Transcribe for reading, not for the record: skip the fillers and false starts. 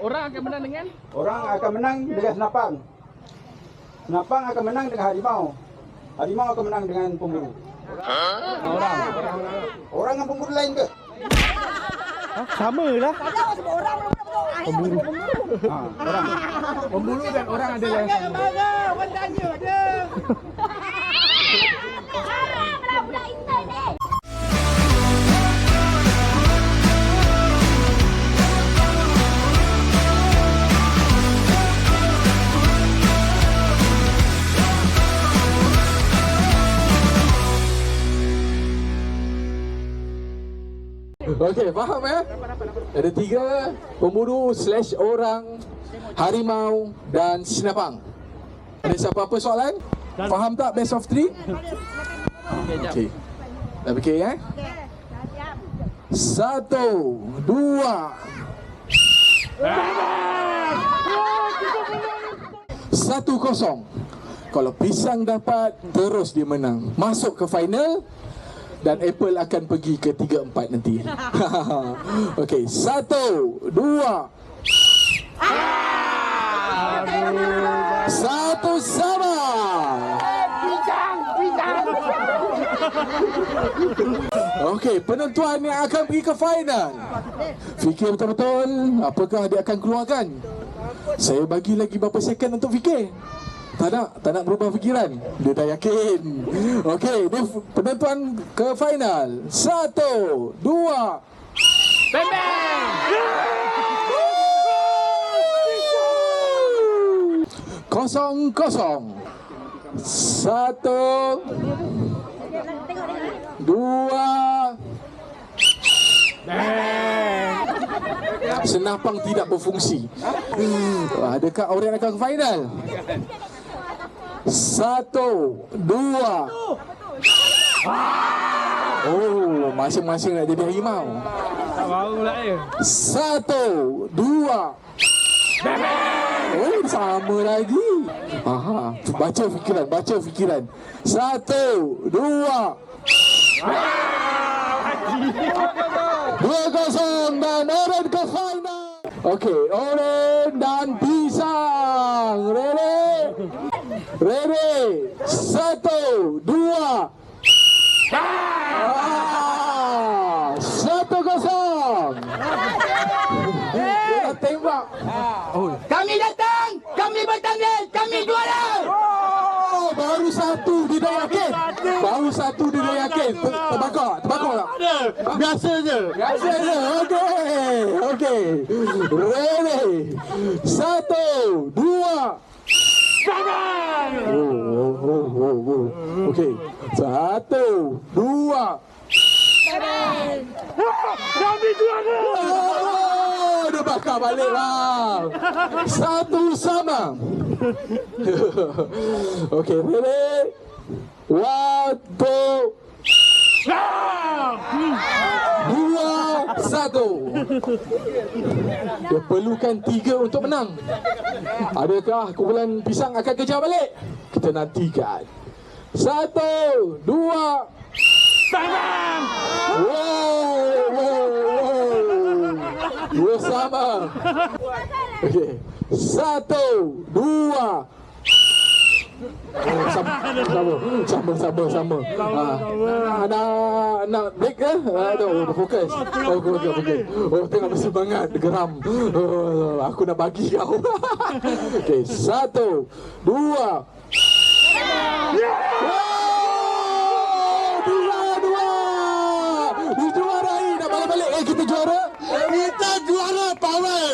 Orang akan menang dengan? Orang akan menang dengan senapang. Senapang akan menang dengan harimau. Harimau akan menang dengan pemburu. Orang dengan pemburu lain ke? Sama lah. Pemburu. Orang. Pemburu dan orang adalah yang sama. Orang tanya ada. Haram lah budak Intan ni. Okey, faham ya? Ada 3 pemburu / orang, harimau dan senapang. Ada siapa-apa soalan? Faham tak best of 3? Okey. Dah fikir ya? 1, 2 1-0. Kalau pisang dapat, terus dia menang. Masuk ke final. Dan Apple akan pergi ke 3, 4 nanti. Okey, 1, 2 1 sama. Okey, penentuan yang akan pergi ke final. Fikir betul-betul apakah dia akan keluarkan. Saya bagi lagi berapa second untuk fikir. Tak nak berubah fikiran. Dia dah yakin. Okey, ni penentuan ke final. 1, 2 Bang bang. 0-0. 1 2 Senapang tidak berfungsi. Adakah orang akan ke final? 1, 2 Oh, masing-masing nak jadi harimau. Baru lah ya. 1, 2 Oh, sama lagi. Baca fikiran. 1, 2 2-0 dan Oren ke final. Okey, Oren dan pisang. Ready 1, 2 1-0. Dia tembak. Kami datang, kami bertanding, kami juara. Baru satu dia dah yakin. Terbakar tak? Biasa je. Okey. Ready 1, 2 Okey. 1, 2 Kami juara. Dia bakar balik bang. 1 sama. Okey, ready 1, 2 1. Dia perlukan 3 untuk menang. Adakah kumpulan pisang akan kejar balik? Kita nantikan. 1, 2 Bang. Dua sama. Okey. 1, 2 sama. Nak break ke? Dah fokus. Okey. Tengok mesti semangat, geram. Aku nak bagi kau. Okey, 1, 2 Dijuarai. Nak balik-balik. Kita juara. Kita juara power.